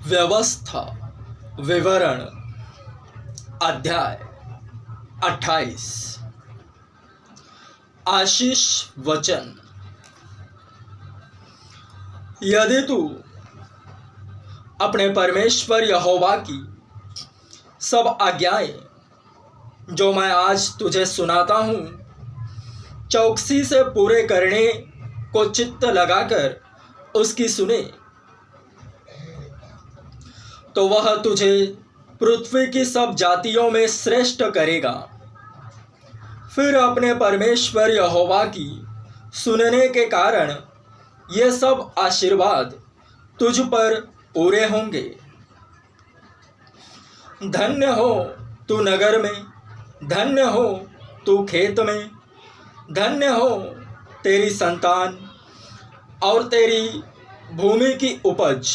व्यवस्था विवरण अध्याय 28 आशीष वचन। यदि तू अपने परमेश्वर यहोवा की सब आज्ञाएं जो मैं आज तुझे सुनाता हूँ चौकसी से पूरे करने को चित्त लगाकर उसकी सुने तो वह तुझे पृथ्वी की सब जातियों में श्रेष्ठ करेगा। फिर अपने परमेश्वर यहोवा की सुनने के कारण ये सब आशीर्वाद तुझ पर पूरे होंगे। धन्य हो तू नगर में, धन्य हो तू खेत में, धन्य हो तेरी संतान और तेरी भूमि की उपज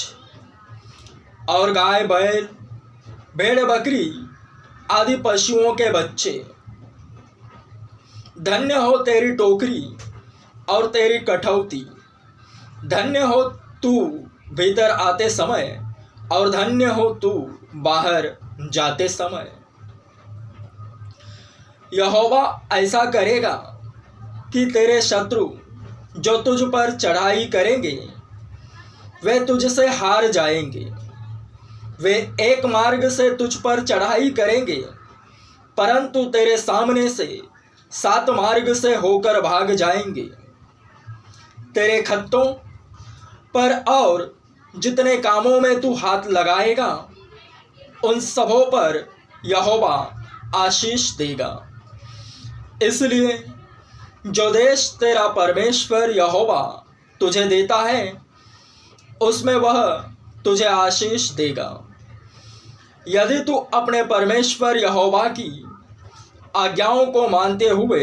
और गाय बैल भेड़ बकरी आदि पशुओं के बच्चे। धन्य हो तेरी टोकरी और तेरी कठौती, धन्य हो तू भीतर आते समय और धन्य हो तू बाहर जाते समय। यहोवा ऐसा करेगा कि तेरे शत्रु जो तुझ पर चढ़ाई करेंगे वे तुझसे हार जाएंगे। वे एक मार्ग से तुझ पर चढ़ाई करेंगे परंतु तेरे सामने से 7 मार्ग से होकर भाग जाएंगे। तेरे खत्तों पर और जितने कामों में तू हाथ लगाएगा उन सबों पर यहोवा आशीष देगा। इसलिए जो देश तेरा परमेश्वर यहोवा तुझे देता है उसमें वह तुझे आशीष देगा। यदि तू अपने परमेश्वर यहोवा की आज्ञाओं को मानते हुए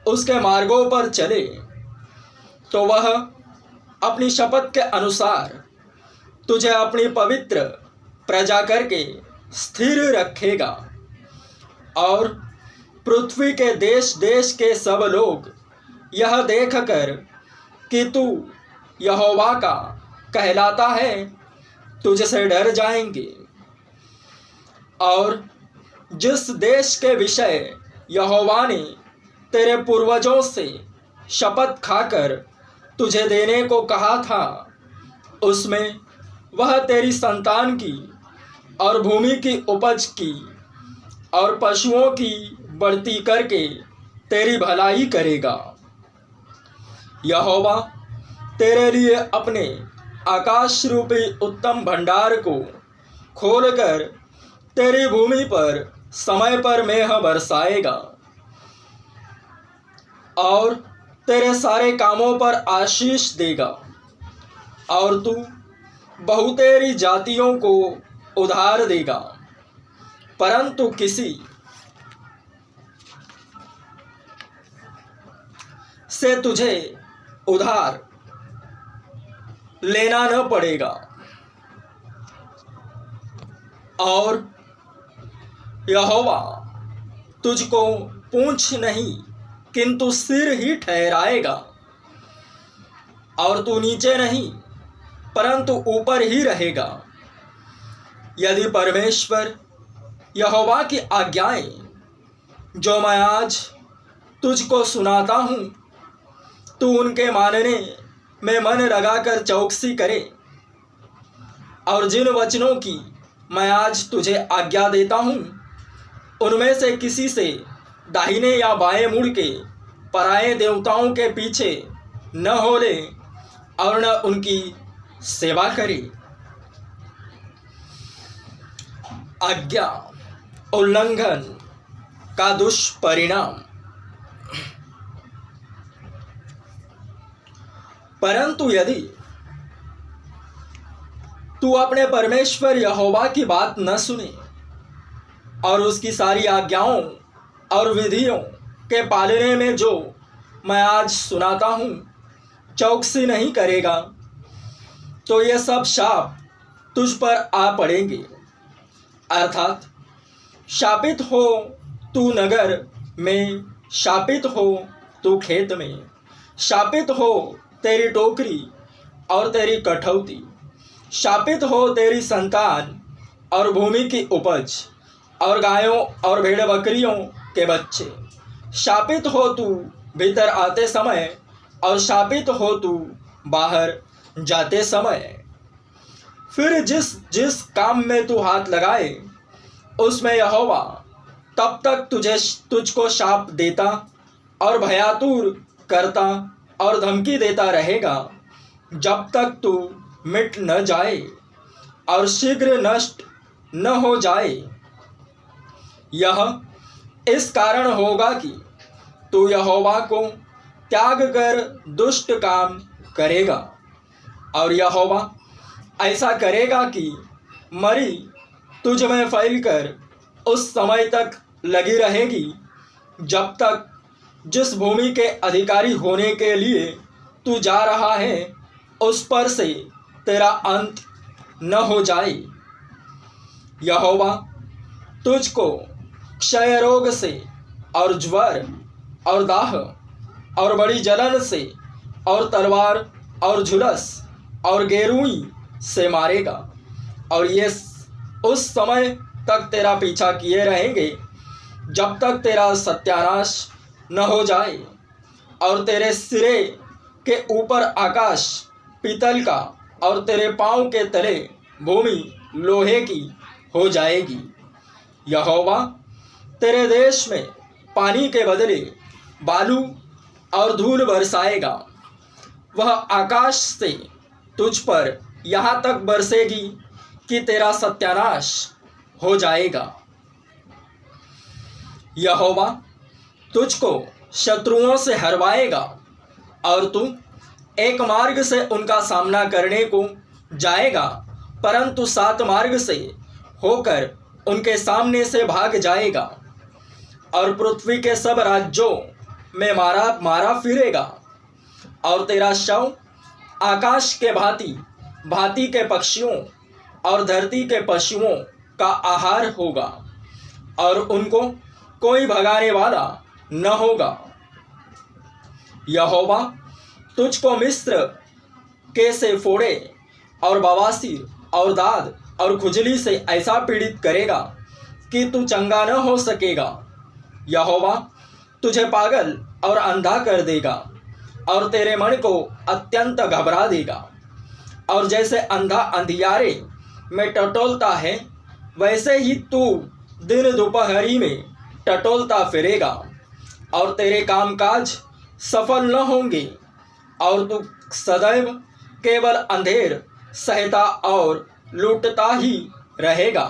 उसके मार्गों पर चले तो वह अपनी शपथ के अनुसार तुझे अपनी पवित्र प्रजा करके स्थिर रखेगा। और पृथ्वी के देश देश के सब लोग यह देखकर कि तू यहोवा का कहलाता है तुझसे डर जाएंगे। और जिस देश के विषय यहोवा ने तेरे पूर्वजों से शपथ खाकर तुझे देने को कहा था उसमें वह तेरी संतान की और भूमि की उपज की और पशुओं की बढ़ती करके तेरी भलाई करेगा। यहोवा तेरे लिए अपने आकाश रूपी उत्तम भंडार को खोलकर तेरी भूमि पर समय पर मेह बरसाएगा और तेरे सारे कामों पर आशीष देगा। और तू बहुतेरी जातियों को उधार देगा परंतु किसी से तुझे उधार लेना न पड़ेगा। और यहोवा तुझको पूंछ नहीं किंतु सिर ही ठहराएगा। और तू नीचे नहीं परंतु ऊपर ही रहेगा। यदि परमेश्वर यहोवा की आज्ञाएं जो मैं आज तुझको सुनाता हूँ तू उनके मानने में मन लगाकर चौकसी करे और जिन वचनों की मैं आज तुझे आज्ञा देता हूँ उनमें से किसी से दाहिने या बाएं मुड़ के पराये देवताओं के पीछे न हो ले और न उनकी सेवा करे। आज्ञा उल्लंघन का दुष्परिणाम। परंतु यदि तू अपने परमेश्वर यहोवा की बात न सुने और उसकी सारी आज्ञाओं और विधियों के पालने में जो मैं आज सुनाता हूँ चौकसी नहीं करेगा तो ये सब शाप तुझ पर आ पड़ेंगे। अर्थात शापित हो तू नगर में, शापित हो तू खेत में, शापित हो तेरी टोकरी और तेरी कठौती, शापित हो तेरी संतान और भूमि की उपज और गायों और भेड़ बकरियों के बच्चे। शापित हो तू भीतर आते समय और शापित हो तू बाहर जाते समय। फिर जिस जिस काम में तू हाथ लगाए उसमें यहोवा तब तक तुझको शाप देता और भयातुर करता और धमकी देता रहेगा जब तक तू मिट न जाए और शीघ्र नष्ट न हो जाए। यह इस कारण होगा कि तू यहोवा को त्याग कर दुष्ट काम करेगा और यहोवा ऐसा करेगा कि मरी तुझ में फैलकर उस समय तक लगी रहेगी जब तक जिस भूमि के अधिकारी होने के लिए तू जा रहा है उस पर से तेरा अंत न हो जाए। यहोवा तुझको क्षय रोग से और ज्वर और दाह और बड़ी जलन से और तलवार और झुलस और गेरूई से मारेगा और ये उस समय तक तेरा पीछा किए रहेंगे जब तक तेरा सत्यानाश न हो जाए और तेरे सिरे के ऊपर आकाश पीतल का और तेरे पाँव के तले भूमि लोहे की हो जाएगी। यहोवा तेरे देश में पानी के बदले बालू और धूल बरसाएगा। वह आकाश से तुझ पर यहाँ तक बरसेगी कि तेरा सत्यानाश हो जाएगा। यहोवा तुझको शत्रुओं से हरवाएगा और तू एक मार्ग से उनका सामना करने को जाएगा परंतु 7 मार्ग से होकर उनके सामने से भाग जाएगा और पृथ्वी के सब राज्यों में मारा फिरेगा और तेरा शव आकाश के भांति के पक्षियों और धरती के पशुओं का आहार होगा और उनको कोई भगाने वाला न होगा। यहोवा तुझको मिस्र के से फोड़े और बवासीर और दाद और खुजली से ऐसा पीड़ित करेगा कि तू चंगा न हो सकेगा। यहोवा तुझे पागल और अंधा कर देगा और तेरे मन को अत्यंत घबरा देगा और जैसे अंधा अंधियारे में टटोलता है वैसे ही तू दिन दोपहरी में टटोलता फिरेगा और तेरे कामकाज सफल न होंगे और तू सदैव केवल अंधेर सहता और लूटता ही रहेगा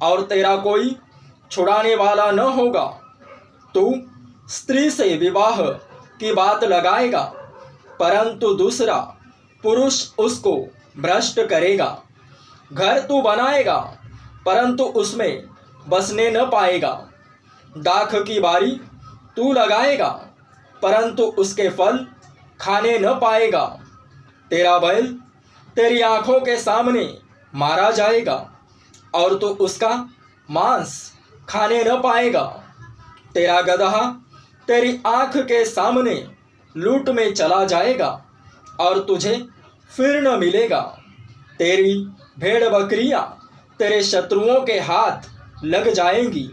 और तेरा कोई छुड़ाने वाला न होगा। तू स्त्री से विवाह की बात लगाएगा परंतु दूसरा पुरुष उसको भ्रष्ट करेगा। घर तू बनाएगा परंतु उसमें बसने न पाएगा। दाख की बारी तू लगाएगा परंतु उसके फल खाने न पाएगा। तेरा बैल तेरी आंखों के सामने मारा जाएगा और तू उसका मांस खाने न पाएगा। तेरा गदहा तेरी आंख के सामने लूट में चला जाएगा और तुझे फिर न मिलेगा। तेरी भेड़ बकरियां तेरे शत्रुओं के हाथ लग जाएंगी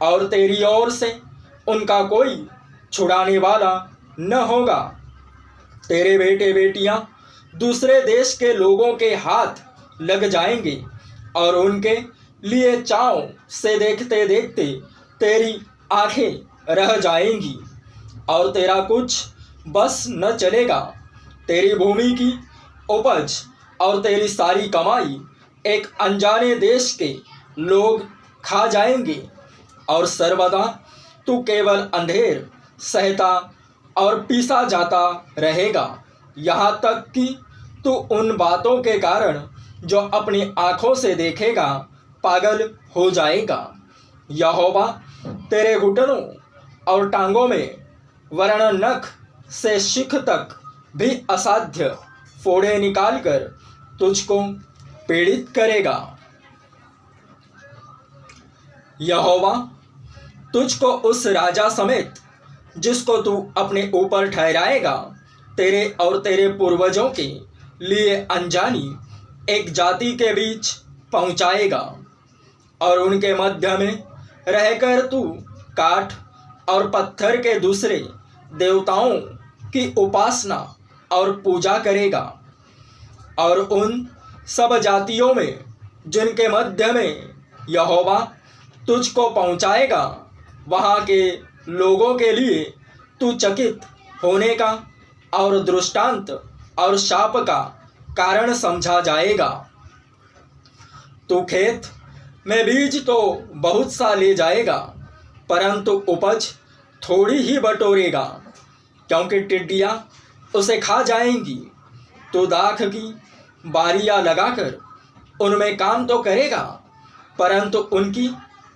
और तेरी ओर से उनका कोई छुड़ाने वाला न होगा। तेरे बेटे बेटियां दूसरे देश के लोगों के हाथ लग जाएंगे और उनके लिए चाव से देखते देखते तेरी आंखें रह जाएंगी और तेरा कुछ बस न चलेगा। तेरी भूमि की उपज और तेरी सारी कमाई एक अनजाने देश के लोग खा जाएंगे और सर्वदा तू केवल अंधेर सहता और पीसा जाता रहेगा यहाँ तक कि तू उन बातों के कारण जो अपनी आँखों से देखेगा पागल हो जाएगा। यहोवा तेरे घुटनों और टांगों में वर्ण नख से शिख तक भी असाध्य फोड़े निकालकर तुझको पीड़ित करेगा। यहोवा तुझको उस राजा समेत जिसको तू अपने ऊपर ठहराएगा तेरे और तेरे पूर्वजों के लिए अनजानी एक जाति के बीच पहुंचाएगा और उनके मध्य में रहकर तू काठ और पत्थर के दूसरे देवताओं की उपासना और पूजा करेगा। और उन सब जातियों में जिनके मध्य में यहोवा तुझको पहुंचाएगा, वहाँ के लोगों के लिए तू चकित होने का और दृष्टांत और शाप का कारण समझा जाएगा। तू खेत में बीज तो बहुत सा ले जाएगा, परंतु उपज थोड़ी ही बटोरेगा, क्योंकि टिड्डियाँ उसे खा जाएंगी। तू दाख की बारियाँ लगाकर उनमें काम तो करेगा, परंतु उनकी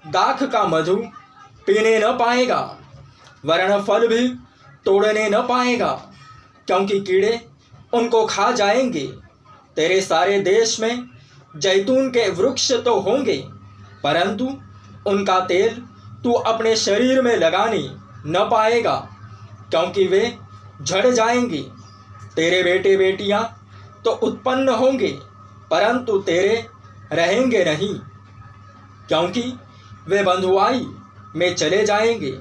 दाख का मधु पीने न पाएगा, वरन फल भी तोड़ने न पाएगा, क्योंकि कीड़े उनको खा जाएंगे। तेरे सारे देश में जैतून के वृक्ष तो होंगे, परंतु उनका तेल तू अपने शरीर में लगाने न पाएगा, क्योंकि वे झड़ जाएंगे। तेरे बेटे बेटियां तो उत्पन्न होंगे, परंतु तेरे रहेंगे नहीं, क्योंकि वे बंधुआई में चले जाएंगे।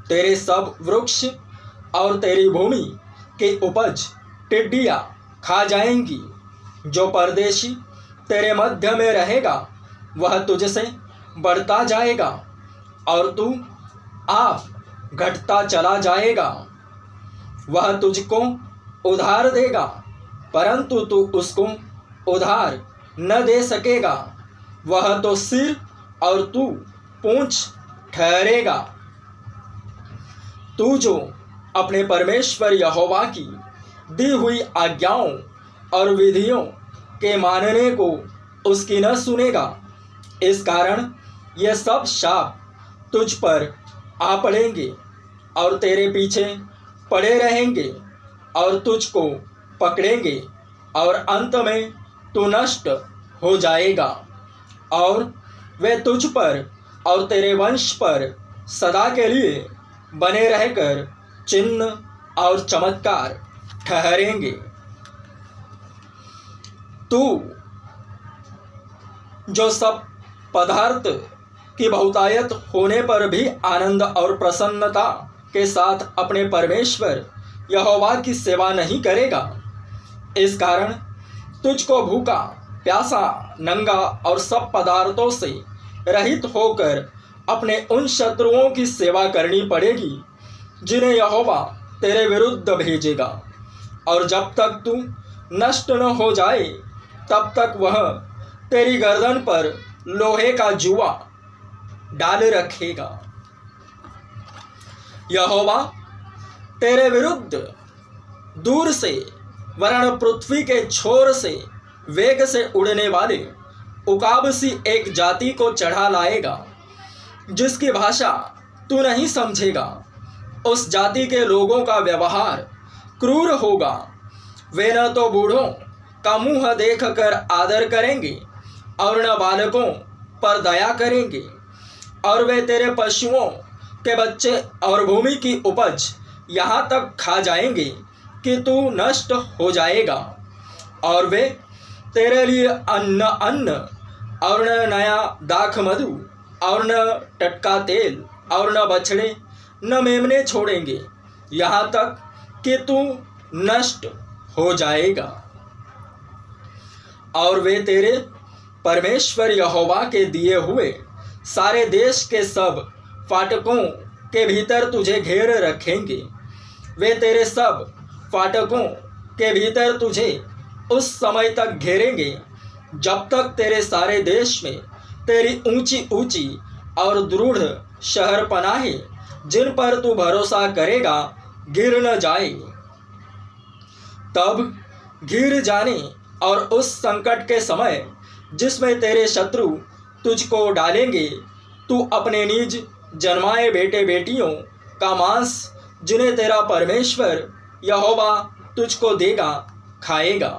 तेरे सब वृक्ष और तेरी भूमि की उपज टिड्डियाँ खा जाएंगी। जो परदेशी तेरे मध्य में रहेगा वह तुझसे बढ़ता जाएगा और तू आप घटता चला जाएगा। वह तुझको उधार देगा, परंतु तू उसको उधार न दे सकेगा। वह तो सिर और तू पूंछ ठहरेगा। तू जो अपने परमेश्वर यहोवा की दी हुई आज्ञाओं और विधियों के मानने को उसकी न सुनेगा, इस कारण ये सब शाप तुझ पर आ पड़ेंगे और तेरे पीछे पड़े रहेंगे और तुझको पकड़ेंगे, और अंत में तू नष्ट हो जाएगा। और वे तुझ पर और तेरे वंश पर सदा के लिए बने रहकर चिन्ह और चमत्कार ठहरेंगे। तू जो सब पदार्थ की बहुतायत होने पर भी आनंद और प्रसन्नता के साथ अपने परमेश्वर यहोवा की सेवा नहीं करेगा, इस कारण तुझको भूखा प्यासा नंगा और सब पदार्थों से रहित होकर अपने उन शत्रुओं की सेवा करनी पड़ेगी जिन्हें यहोवा तेरे विरुद्ध भेजेगा। और जब तक तू नष्ट न हो जाए तब तक वह तेरी गर्दन पर लोहे का जुआ डाल रखेगा। यहोवा तेरे विरुद्ध दूर से वरन पृथ्वी के छोर से वेग से उड़ने वाले उकाब सी एक जाति को चढ़ा लाएगा, जिसकी भाषा तू नहीं समझेगा। उस जाति के लोगों का व्यवहार क्रूर होगा। वे न तो बूढ़ों का मुंह देख कर आदर करेंगे और न बालकों पर दया करेंगे, और वे तेरे पशुओं के बच्चे और भूमि की उपज यहाँ तक खा जाएंगे कि तू नष्ट हो जाएगा। और वे तेरे लिए अन्न और न नया दाख मधु और न टटका तेल और न बछड़े न मेमने छोड़ेंगे, यहाँ तक कि तू नष्ट हो जाएगा। और वे तेरे परमेश्वर यहोवा के दिए हुए सारे देश के सब फाटकों के भीतर तुझे घेर रखेंगे। वे तेरे सब फाटकों के भीतर तुझे उस समय तक घेरेंगे जब तक तेरे सारे देश में तेरी ऊंची ऊंची और दृढ़ शहर पनाहे जिन पर तू भरोसा करेगा गिर न जाए। तब घिर जाने और उस संकट के समय जिसमें तेरे शत्रु तुझको डालेंगे, तू अपने निज जन्माए बेटे बेटियों का मांस जिन्हें तेरा परमेश्वर यहोवा तुझको देगा खाएगा।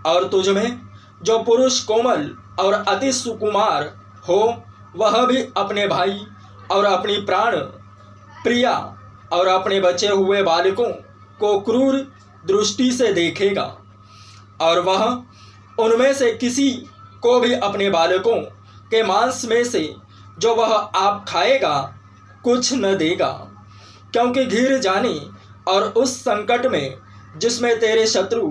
और तुझ में जो पुरुष कोमल और अति सुकुमार हो, वह भी अपने भाई और अपनी प्राण प्रिया और अपने बचे हुए बालकों को क्रूर दृष्टि से देखेगा। और वह उनमें से किसी को भी अपने बालकों के मांस में से जो वह आप खाएगा कुछ न देगा, क्योंकि घिर जाने और उस संकट में जिसमें तेरे शत्रु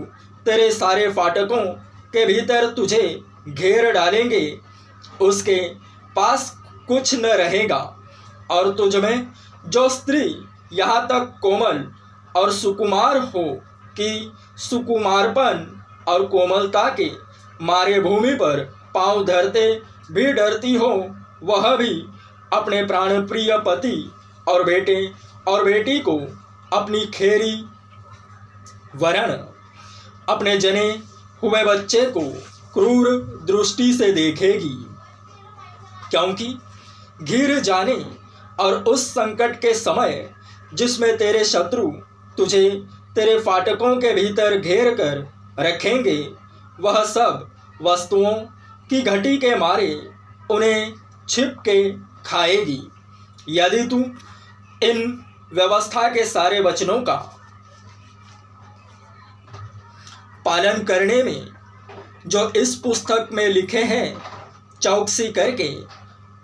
तेरे सारे फाटकों के भीतर तुझे घेर डालेंगे, उसके पास कुछ न रहेगा। और तुझ में जो स्त्री यहाँ तक कोमल और सुकुमार हो कि सुकुमारपन और कोमलता के मारे भूमि पर पांव धरते भी डरती हो, वह भी अपने प्राण प्रिय पति और बेटे और बेटी को अपनी खेरी वरण अपने जने हुए बच्चे को क्रूर दृष्टि से देखेगी, क्योंकि घिर जाने और उस संकट के समय जिसमें तेरे शत्रु तुझे तेरे फाटकों के भीतर घेर कर रखेंगे, वह सब वस्तुओं की घटी के मारे उन्हें छिप के खाएगी। यदि तू इन व्यवस्था के सारे वचनों का पालन करने में जो इस पुस्तक में लिखे हैं चौकसी करके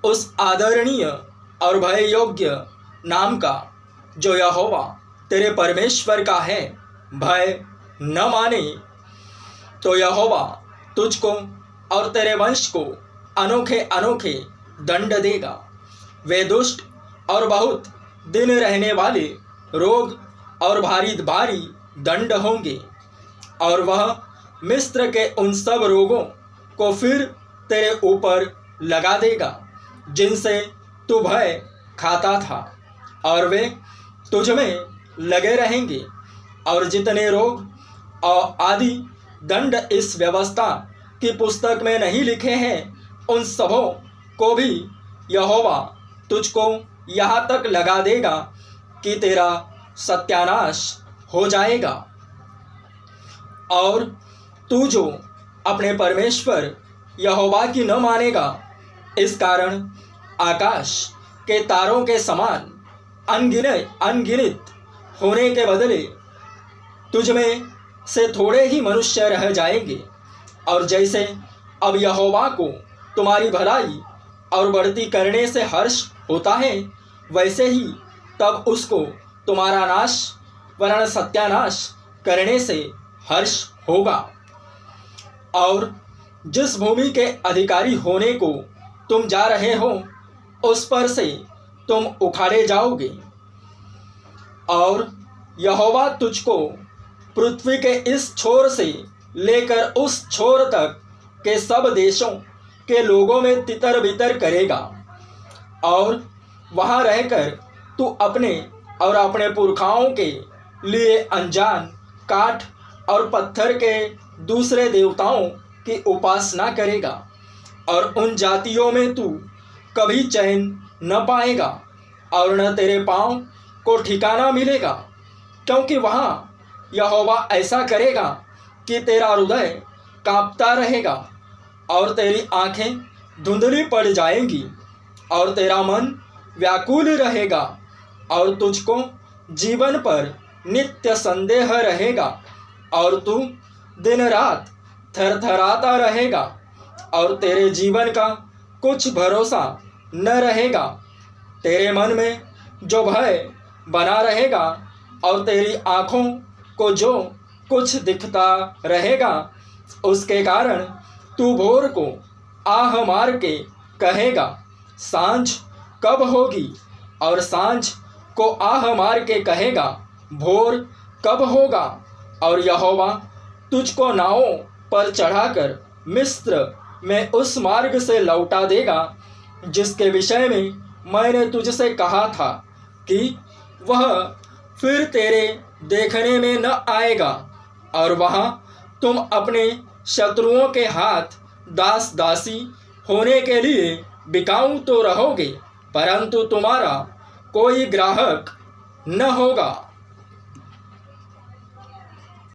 उस आदरणीय और भय योग्य नाम का जो यहोवा तेरे परमेश्वर का है भय न माने, तो यहोवा तुझको और तेरे वंश को अनोखे अनोखे दंड देगा। वे दुष्ट और बहुत दिन रहने वाले रोग और भारी भारी दंड होंगे, और वह मिस्र के उन सब रोगों को फिर तेरे ऊपर लगा देगा जिनसे तू भय खाता था, और वे तुझ में लगे रहेंगे। और जितने रोग और आदि दंड इस व्यवस्था की पुस्तक में नहीं लिखे हैं, उन सबों को भी यहोवा तुझको यहाँ तक लगा देगा कि तेरा सत्यानाश हो जाएगा। और तू जो अपने परमेश्वर यहोवा की न मानेगा, इस कारण आकाश के तारों के समान अनगिनत होने के बदले तुझ में से थोड़े ही मनुष्य रह जाएंगे। और जैसे अब यहोवा को तुम्हारी भलाई और बढ़ती करने से हर्ष होता है, वैसे ही तब उसको तुम्हारा नाश वरन सत्यानाश करने से हर्ष होगा। और जिस भूमि के अधिकारी होने को तुम जा रहे हो, उस पर से तुम उखाड़े जाओगे। और यहोवा तुझको पृथ्वी के इस छोर से लेकर उस छोर तक के सब देशों के लोगों में तितर बितर करेगा, और वहाँ रहकर तू अपने और अपने पुरखाओं के लिए अनजान काठ और पत्थर के दूसरे देवताओं की उपासना करेगा। और उन जातियों में तू कभी चैन न पाएगा और न तेरे पाँव को ठिकाना मिलेगा, क्योंकि वहाँ यहोवा ऐसा करेगा कि तेरा हृदय कांपता रहेगा और तेरी आंखें धुंधली पड़ जाएंगी और तेरा मन व्याकुल रहेगा, और तुझको जीवन पर नित्य संदेह रहेगा, और तू दिन रात थरथराता रहेगा, और तेरे जीवन का कुछ भरोसा न रहेगा। तेरे मन में जो भय बना रहेगा और तेरी आँखों को जो कुछ दिखता रहेगा, उसके कारण तू भोर को आह मार के कहेगा सांझ कब होगी, और सांझ को आह मार के कहेगा भोर कब होगा। और यहोवा तुझको नावों पर चढ़ाकर मिस्र में उस मार्ग से लौटा देगा जिसके विषय में मैंने तुझसे कहा था कि वह फिर तेरे देखने में न आएगा, और वहाँ तुम अपने शत्रुओं के हाथ दास दासी होने के लिए बिकाऊ तो रहोगे, परंतु तुम्हारा कोई ग्राहक न होगा।